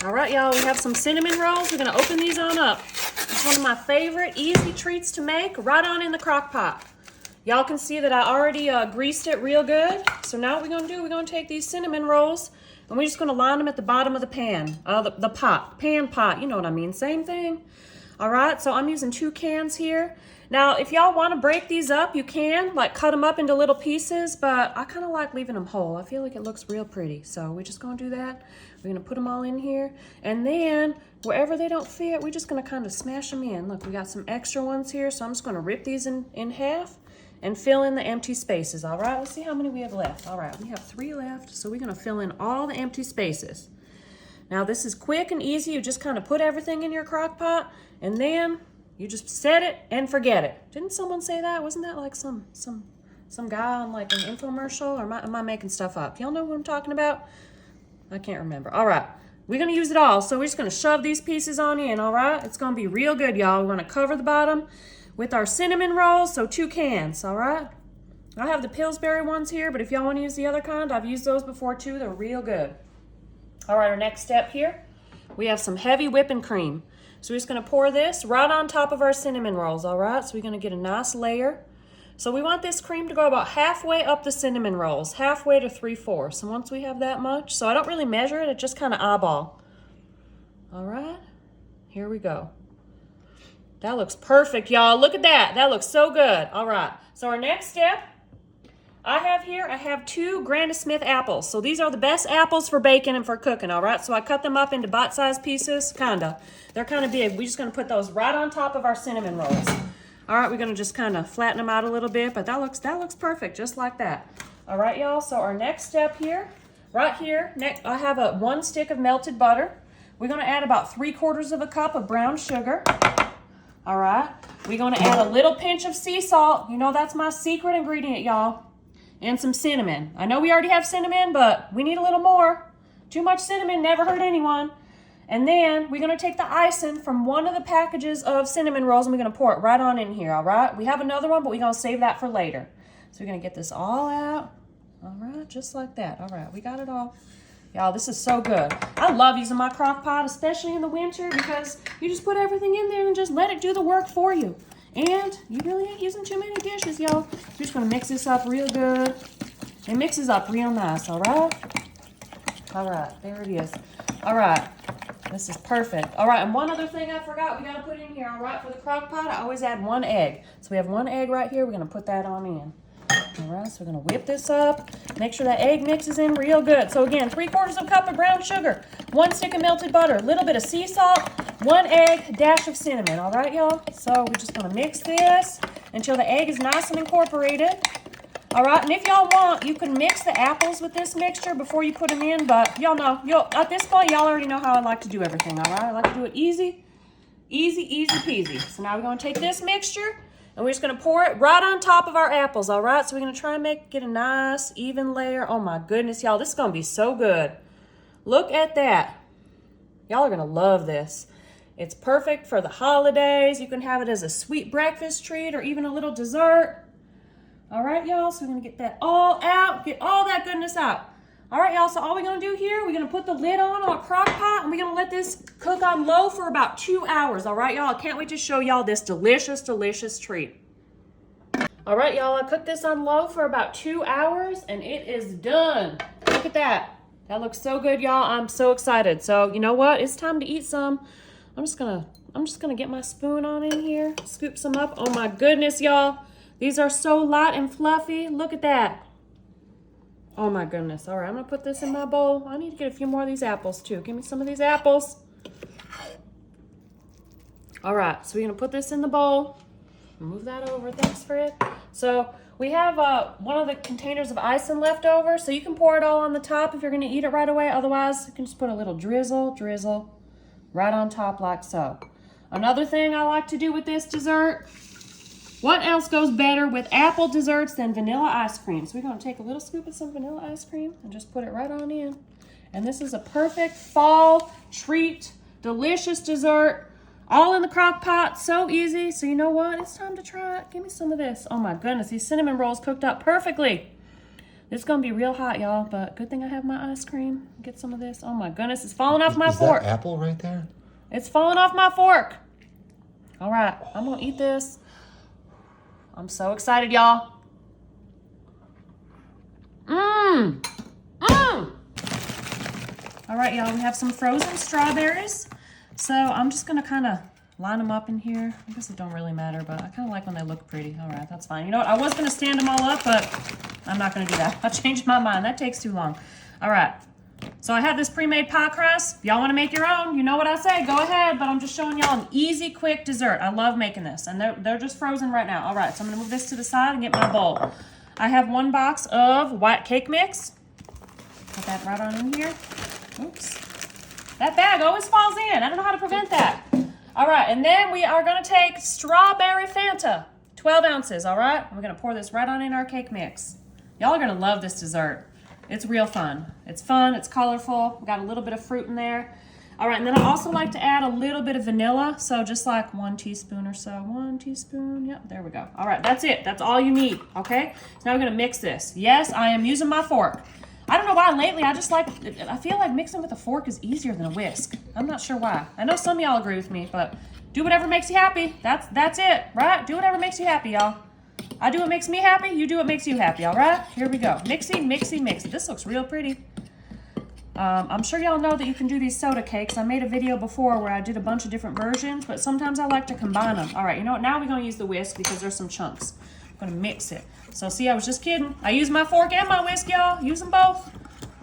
All right, y'all, we have some cinnamon rolls. We're gonna open these on up. It's one of my favorite easy treats to make, right on in the crock pot. Y'all can see that I already greased it real good. So now what we're gonna do, we're gonna take these cinnamon rolls and we're just gonna line them at the bottom of the pan, the pan pot, you know what I mean, same thing. All right, so I'm using 2 cans here. Now, if y'all wanna break these up, you can, like cut them up into little pieces, but I kinda like leaving them whole. I feel like it looks real pretty. So we're just gonna do that. We're gonna put them all in here. And then, wherever they don't fit, we're just gonna kind of smash them in. Look, we got some extra ones here, so I'm just gonna rip these in half and fill in the empty spaces, all right? Let's see how many we have left. All right, we have 3 left, so we're gonna fill in all the empty spaces. Now, this is quick and easy. You just kind of put everything in your crock pot, and then you just set it and forget it. Didn't someone say that? Wasn't that like some guy on like an infomercial, or am I making stuff up? Y'all know what I'm talking about? I can't remember. All right, we're gonna use it all, so we're just gonna shove these pieces on in, all right? It's gonna be real good, y'all. We're gonna cover the bottom with our cinnamon rolls, so 2 cans, all right? I have the Pillsbury ones here, but if y'all wanna use the other kind, I've used those before too. They're real good. All right, our next step here, we have some heavy whipping cream. So we're just gonna pour this right on top of our cinnamon rolls, all right? So we're gonna get a nice layer. So we want this cream to go about halfway up the cinnamon rolls, halfway to 3/4. And once we have that much, so I don't really measure it, it just kind of eyeball. All right, here we go. That looks perfect, y'all. Look at that, that looks so good. All right, so our next step, I have 2 Granny Smith apples. So these are the best apples for baking and for cooking, all right? So I cut them up into bite-sized pieces, kinda. They're kind of big. We're just gonna put those right on top of our cinnamon rolls. All right, we're gonna just kind of flatten them out a little bit, but that looks perfect, just like that. All right, y'all, so our next step here, right here, I have 1 stick of melted butter. We're gonna add about 3/4 cup of brown sugar. All right, we're gonna add a little pinch of sea salt. You know that's my secret ingredient, y'all. And some cinnamon. I know we already have cinnamon, but we need a little more. Too much cinnamon never hurt anyone. And then we're gonna take the icing from one of the packages of cinnamon rolls and we're gonna pour it right on in here, all right? We have another one, but we're gonna save that for later. So we're gonna get this all out. All right, just like that. All right, we got it all. Y'all, this is so good. I love using my crock pot, especially in the winter, because you just put everything in there and just let it do the work for you. And you really ain't using too many dishes, y'all. You're just gonna mix this up real good. It mixes up real nice, all right? All right, there it is. All right, this is perfect. All right, and one other thing I forgot we gotta put in here, all right, for the crock pot, I always add 1 egg. So we have 1 egg right here, we're gonna put that on in. All right, so we're gonna whip this up. Make sure that egg mixes in real good. So again, 3/4 cup of brown sugar, 1 stick of melted butter, a little bit of sea salt, 1 egg, dash of cinnamon. All right, y'all? So we're just gonna mix this until the egg is nice and incorporated. All right, and if y'all want, you can mix the apples with this mixture before you put them in, but y'all know, at this point, y'all already know how I like to do everything, all right? I like to do it easy, easy peasy. So now we're gonna take this mixture and we're just gonna pour it right on top of our apples, all right? So we're gonna try and get a nice, even layer. Oh my goodness, y'all, this is gonna be so good. Look at that. Y'all are gonna love this. It's perfect for the holidays. You can have it as a sweet breakfast treat or even a little dessert. All right, y'all, so we're gonna get that all out, get all that goodness out. All right, y'all, so all we're gonna do here, we're gonna put the lid on our crock pot and we're gonna let this cook on low for about 2 hours. All right, y'all, I can't wait to show y'all this delicious, delicious treat. All right, y'all, I cooked this on low for about 2 hours and it is done. Look at that. That looks so good, y'all. I'm so excited. So you know what? It's time to eat some. I'm just gonna get my spoon on in here, scoop some up. Oh my goodness, y'all. These are so light and fluffy. Look at that. Oh my goodness. All right, I'm gonna put this in my bowl. I need to get a few more of these apples too. Give me some of these apples. All right, so we're gonna put this in the bowl. Move that over, thanks Fred. So we have one of the containers of icing left over, so you can pour it all on the top if you're gonna eat it right away. Otherwise, you can just put a little drizzle right on top like so. Another thing I like to do with this dessert, what else goes better with apple desserts than vanilla ice cream? So we're gonna take a little scoop of some vanilla ice cream and just put it right on in. And this is a perfect fall treat, delicious dessert, all in the crock pot, so easy. So you know what, it's time to try it. Give me some of this. Oh my goodness, these cinnamon rolls cooked up perfectly. It's gonna be real hot, y'all, but good thing I have my ice cream. Get some of this. Oh my goodness, it's falling off my fork. Is that apple right there? It's falling off my fork. All right, I'm gonna eat this. I'm so excited, y'all. Mmm. Mmm. All right, y'all, we have some frozen strawberries. So I'm just gonna kind of line them up in here. I guess it don't really matter, but I kind of like when they look pretty. All right, that's fine. You know what? I was gonna stand them all up, but I'm not gonna do that. I changed my mind. That takes too long. All right. So I have this pre-made pie crust. If y'all want to make your own, you know what I say, go ahead. But I'm just showing y'all an easy, quick dessert. I love making this, and they're just frozen right now. All right, so I'm gonna move this to the side and get my bowl. I have 1 box of white cake mix. Put that right on in here. Oops. That bag always falls in. I don't know how to prevent that. All right, and then we are gonna take strawberry Fanta, 12 ounces, all right? And we're gonna pour this right on in our cake mix. Y'all are gonna love this dessert. It's real fun. It's fun, it's colorful. We got a little bit of fruit in there. All right, and then I also like to add a little bit of vanilla. So just like 1 teaspoon or so. 1 teaspoon, yep, there we go. All right, that's it. That's all you need, okay? So now we're gonna mix this. Yes, I am using my fork. I don't know why lately, I feel like mixing with a fork is easier than a whisk. I'm not sure why. I know some of y'all agree with me, but do whatever makes you happy. That's it, right? Do whatever makes you happy, y'all. I do what makes me happy, you do what makes you happy, all right? Here we go. Mixy, mixy, mixy. This looks real pretty. I'm sure y'all know that you can do these soda cakes. I made a video before where I did a bunch of different versions, but sometimes I like to combine them. All right, you know what? Now we're gonna use the whisk because there's some chunks. I'm gonna mix it. So see, I was just kidding. I use my fork and my whisk, y'all. Use them both.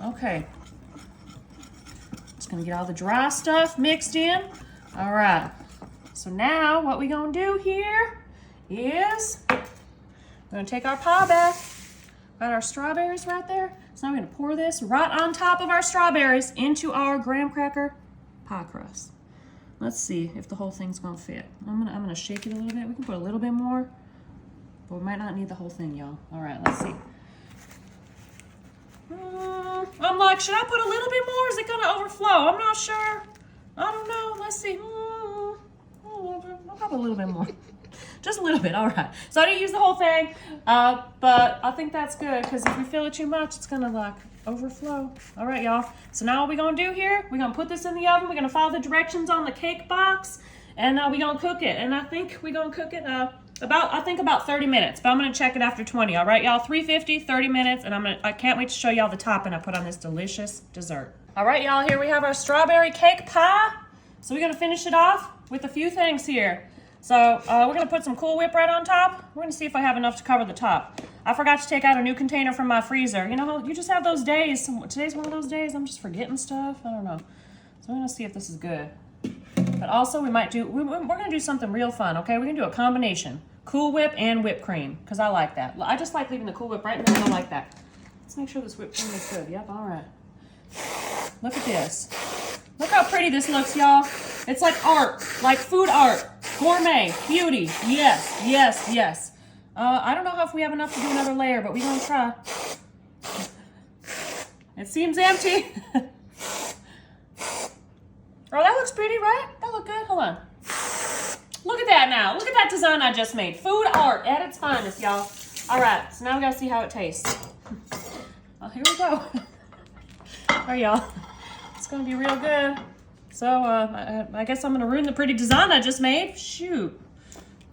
Okay. Just gonna get all the dry stuff mixed in. All right. So now what we gonna do here is we're gonna take our pie bag. Got our strawberries right there. So now we're gonna pour this right on top of our strawberries into our graham cracker pie crust. Let's see if the whole thing's gonna fit. I'm gonna shake it a little bit. We can put a little bit more, but we might not need the whole thing, y'all. All right, let's see. I'm like, should I put a little bit more? Is it gonna overflow? I'm not sure. I don't know. Let's see. I'll have a little bit more. Just a little bit, all right. So I didn't use the whole thing, but I think that's good because if we fill it too much, it's gonna like overflow. All right, y'all. So now what we're gonna do here, we're gonna put this in the oven. We're gonna follow the directions on the cake box, and we're gonna cook it. And I think we're gonna cook it about 30 minutes, but I'm gonna check it after 20. All right, y'all. 350, 30 minutes, and I can't wait to show y'all the topping I put on this delicious dessert. All right, y'all. Here we have our strawberry cake pie. So we're gonna finish it off with a few things here. So we're gonna put some Cool Whip right on top. We're gonna see if I have enough to cover the top. I forgot to take out a new container from my freezer. You know, you just have those days. Today's one of those days I'm just forgetting stuff. I don't know. So we're gonna see if this is good. But also we're gonna do something real fun, okay? We're gonna do a combination. Cool Whip and whipped cream, because I like that. I just like leaving the Cool Whip right in the middle like that. Let's make sure this whipped cream is good. Yep, all right. Look at this. Look how pretty this looks, y'all. It's like art, like food art, gourmet, beauty. Yes, yes, yes. I don't know if we have enough to do another layer, but we're gonna try. It seems empty. Oh, that looks pretty, right? That look good. Hold on. Look at that now. Look at that design I just made. Food art at its finest, y'all. All right, so now we gotta see how it tastes. Well, here we go. All right, y'all. It's gonna be real good. So I guess I'm gonna ruin the pretty design I just made. Shoot,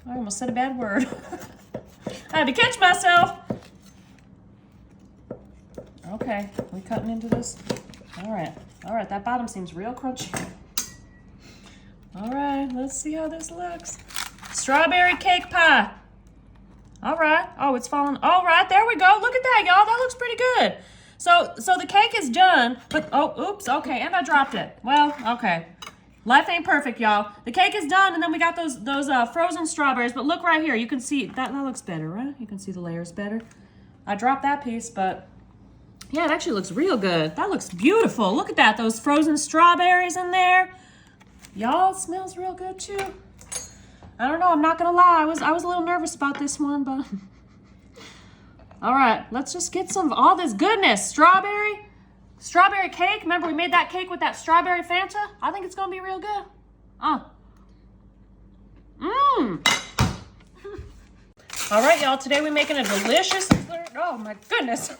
I almost said a bad word. I had to catch myself. Okay, we cutting into this? All right, that bottom seems real crunchy. All right, let's see how this looks. Strawberry cake pie. All right, oh, it's falling. All right, there we go. Look at that, y'all, that looks pretty good. So the cake is done, but, oh, oops, okay, and I dropped it. Well, okay. Life ain't perfect, y'all. The cake is done, and then we got those frozen strawberries, but look right here. You can see, that looks better, right? You can see the layers better. I dropped that piece, but yeah, it actually looks real good. That looks beautiful. Look at that, those frozen strawberries in there. Y'all, it smells real good, too. I don't know, I'm not gonna lie. I was a little nervous about this one, but... All right, let's just get some of all this goodness. Strawberry cake. Remember we made that cake with that strawberry Fanta? I think it's gonna be real good. All right, y'all, today we're making a delicious dessert. Oh my goodness.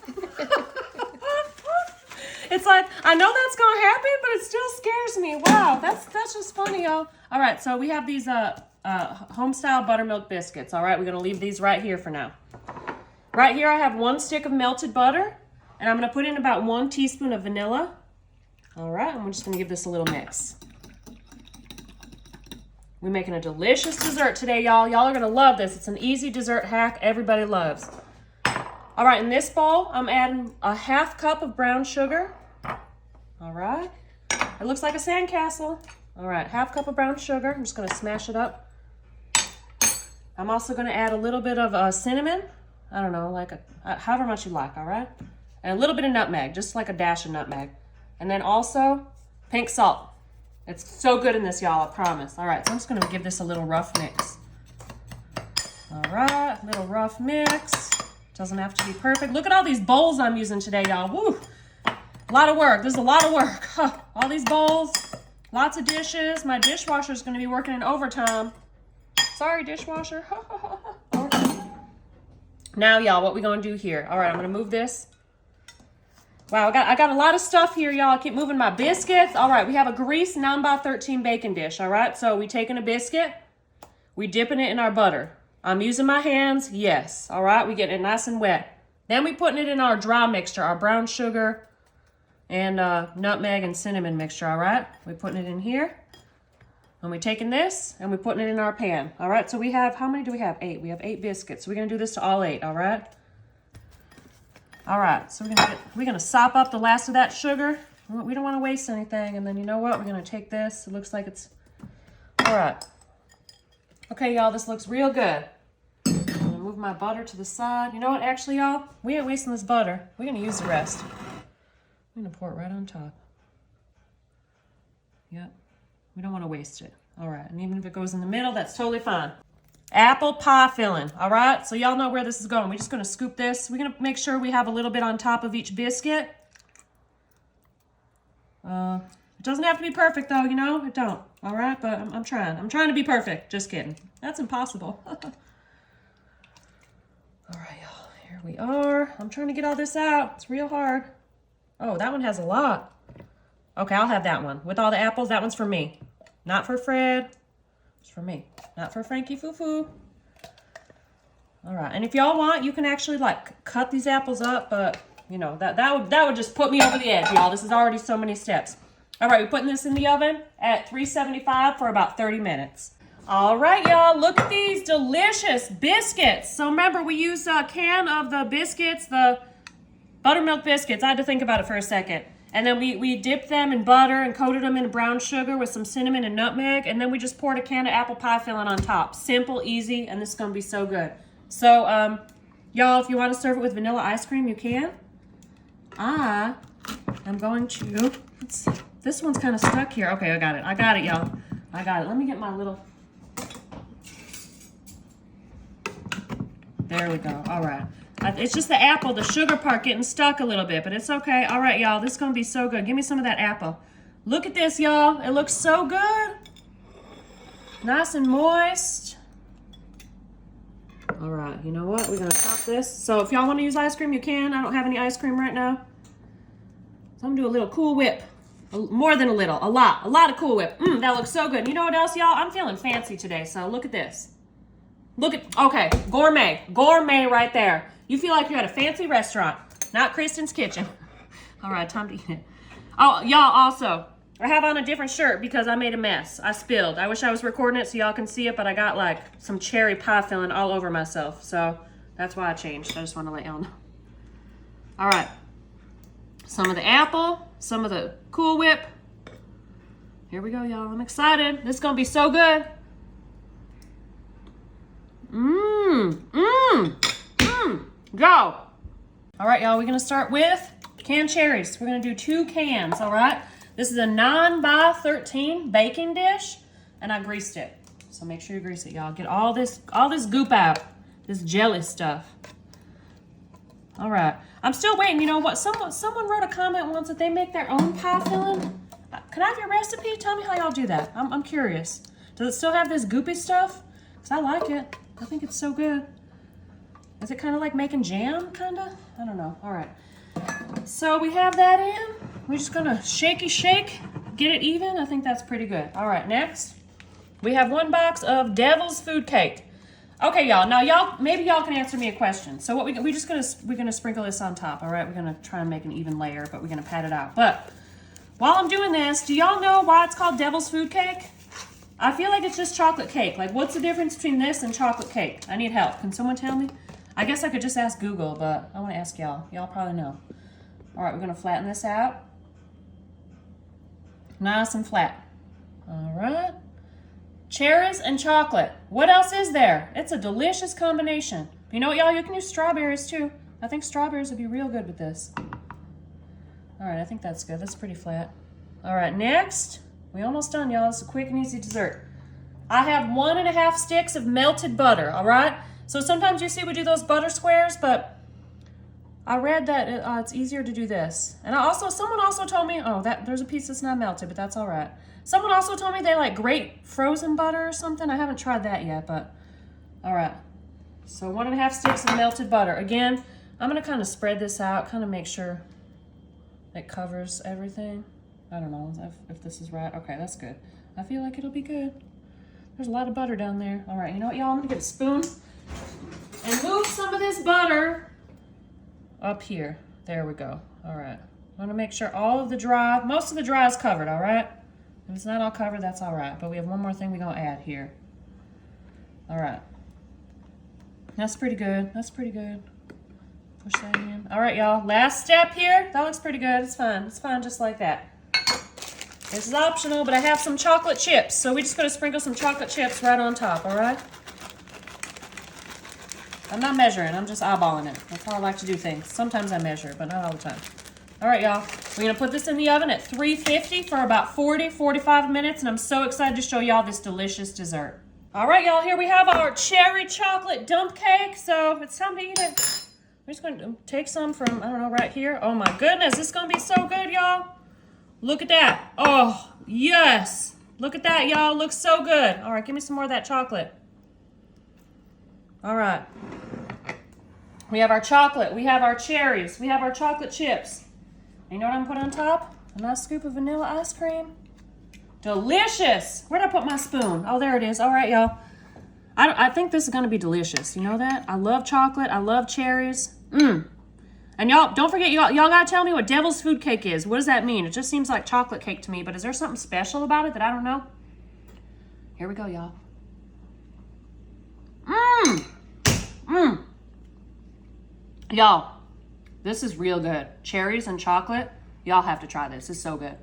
It's like, I know that's gonna happen, but it still scares me. Wow, that's just funny, y'all. All right, so we have these home-style buttermilk biscuits. All right, we're gonna leave these right here for now. Right here, I have 1 stick of melted butter, and I'm gonna put in about 1 teaspoon of vanilla. All right, and we're just gonna give this a little mix. We're making a delicious dessert today, y'all. Y'all are gonna love this. It's an easy dessert hack everybody loves. All right, in this bowl, I'm adding a 1/2 cup of brown sugar. All right, it looks like a sandcastle. All right, 1/2 cup of brown sugar. I'm just gonna smash it up. I'm also gonna add a little bit of cinnamon. I don't know, like however much you like, all right? And a little bit of nutmeg, just like a dash of nutmeg. And then also pink salt. It's so good in this, y'all, I promise. All right, so I'm just gonna give this a little rough mix. All right, little rough mix. Doesn't have to be perfect. Look at all these bowls I'm using today, y'all. Woo! A lot of work. This is a lot of work. Huh. All these bowls, lots of dishes. My dishwasher is going to be working in overtime. Sorry, dishwasher. Now, y'all, what we going to do here? All right, I'm going to move this. Wow, I got a lot of stuff here, y'all. I keep moving my biscuits. All right, we have a greased 9x13 baking dish, all right? So we taking a biscuit, we dipping it in our butter. I'm using my hands, yes. All right, we get it nice and wet. Then we putting it in our dry mixture, our brown sugar and nutmeg and cinnamon mixture, all right? We're putting it in here. And we're taking this and we're putting it in our pan. All right, so we have, how many do we have? 8. We have 8 biscuits. So we're gonna do this to all 8, all right? All right, so we're gonna sop up the last of that sugar. We don't wanna waste anything. And then you know what? We're gonna take this. It looks like it's, all right. Okay, y'all, this looks real good. I'm gonna move my butter to the side. You know what, actually, y'all, we ain't wasting this butter. We're gonna use the rest. I'm gonna pour it right on top. Yep, we don't wanna waste it. All right, and even if it goes in the middle, that's totally fine. Apple pie filling, all right? So y'all know where this is going. We're just gonna scoop this. We're gonna make sure we have a little bit on top of each biscuit. It doesn't have to be perfect though, you know? It don't, all right? But I'm trying. I'm trying to be perfect. Just kidding. That's impossible. All right, y'all, here we are. I'm trying to get all this out. It's real hard. Oh, that one has a lot. Okay, I'll have that one. With all the apples, that one's for me. Not for Fred. It's for me. Not for Frankie Foo-Foo. All right, and if y'all want, you can actually like cut these apples up, but you know, that would just put me over the edge, y'all. This is already so many steps. All right, we're putting this in the oven at 375 for about 30 minutes. All right, y'all, look at these delicious biscuits. So remember, we used a can of the biscuits, the buttermilk biscuits. I had to think about it for a second. And then we dipped them in butter and coated them in brown sugar with some cinnamon and nutmeg. And then we just poured a can of apple pie filling on top. Simple, easy, and this is going to be so good. So, y'all, if you want to serve it with vanilla ice cream, you can. I am going to, let's see. This one's kind of stuck here. Okay, I got it, y'all. I got it. Let me get my little, there we go. All right. It's just the apple, the sugar part getting stuck a little bit, but it's okay. All right, y'all, this is going to be so good. Give me some of that apple. Look at this, y'all. It looks so good. Nice and moist. All right, you know what? We're going to top this. So if y'all want to use ice cream, you can. I don't have any ice cream right now. So I'm going to do a little Cool Whip. More than a little, a lot of Cool Whip. That looks so good. You know what else, y'all? I'm feeling fancy today, so look at this. Look at, okay, gourmet right there. You feel like you're at a fancy restaurant, not Kristen's Kitchen. All right, time to eat it. Oh, y'all, also, I have on a different shirt because I made a mess. I spilled. I wish I was recording it so y'all can see it, but I got like some cherry pie filling all over myself, so that's why I changed. I just want to let y'all know. All right, some of the apple, some of the Cool Whip. Here we go, y'all. I'm excited. This is gonna be so good. Go. All right, y'all, we're gonna start with canned cherries. We're gonna do 2 cans, all right? This is a 9x13 baking dish, and I greased it. So make sure you grease it, y'all. Get all this goop out, this jelly stuff. All right, I'm still waiting. You know what? Someone wrote a comment once that they make their own pie filling. Can I have your recipe? Tell me how y'all do that. I'm curious. Does it still have this goopy stuff? Because I like it. I think it's so good. Is it kind of like making jam, kind of? I don't know. All right. So we have that in. We're just gonna shakey shake, get it even. I think that's pretty good. All right, next. We have 1 box of Devil's Food Cake. Okay, y'all. Now, maybe y'all can answer me a question. So what we're gonna sprinkle this on top. All right, we're gonna try and make an even layer, but we're gonna pat it out. But while I'm doing this, do y'all know why it's called Devil's Food Cake? I feel like it's just chocolate cake. Like, what's the difference between this and chocolate cake? I need help. Can someone tell me? I guess I could just ask Google, but I want to ask y'all. Y'all probably know. All right, we're gonna flatten this out. Nice and flat. All right. Cherries and chocolate. What else is there? It's a delicious combination. You know what, y'all? You can use strawberries too. I think strawberries would be real good with this. All right, I think that's good. That's pretty flat. All right, next. We almost done, y'all. It's a quick and easy dessert. I have 1.5 sticks of melted butter, all right? So sometimes you see we do those butter squares, but I read that it's easier to do this. And someone also told me, there's a piece that's not melted, but that's all right. Someone also told me they like grate frozen butter or something. I haven't tried that yet, but all right. So 1.5 sticks of melted butter. Again, I'm gonna kind of spread this out, kind of make sure it covers everything. I don't know if this is right. Okay, that's good. I feel like it'll be good. There's a lot of butter down there. All right, you know what, y'all? I'm gonna get a spoon and move some of this butter up here. There we go. All right. I want to make sure most of the dry is covered, all right? If it's not all covered, that's all right. But we have one more thing we're going to add here. All right. That's pretty good. That's pretty good. Push that in. All right, y'all. Last step here. That looks pretty good. It's fine. It's fine just like that. This is optional, but I have some chocolate chips. So we're just going to sprinkle some chocolate chips right on top, all right? I'm not measuring. I'm just eyeballing it. That's how I like to do things. Sometimes I measure, but not all the time. All right, y'all. We're going to put this in the oven at 350 for about 45 minutes, and I'm so excited to show y'all this delicious dessert. All right, y'all. Here we have our cherry chocolate dump cake. So it's time to eat it. We're just going to take some from, I don't know, right here. Oh, my goodness. This is going to be so good, y'all. Look at that. Oh, yes. Look at that, y'all. Looks so good. All right, give me some more of that chocolate. All right. We have our chocolate. We have our cherries. We have our chocolate chips. You know what I'm putting on top? A nice scoop of vanilla ice cream. Delicious. Where'd I put my spoon? Oh, there it is. All right, y'all. I think this is going to be delicious. You know that? I love chocolate. I love cherries. And y'all, don't forget, y'all got to tell me what Devil's Food Cake is. What does that mean? It just seems like chocolate cake to me, but is there something special about it that I don't know? Here we go, y'all. Y'all, this is real good. Cherries and chocolate. Y'all have to try this. It's so good.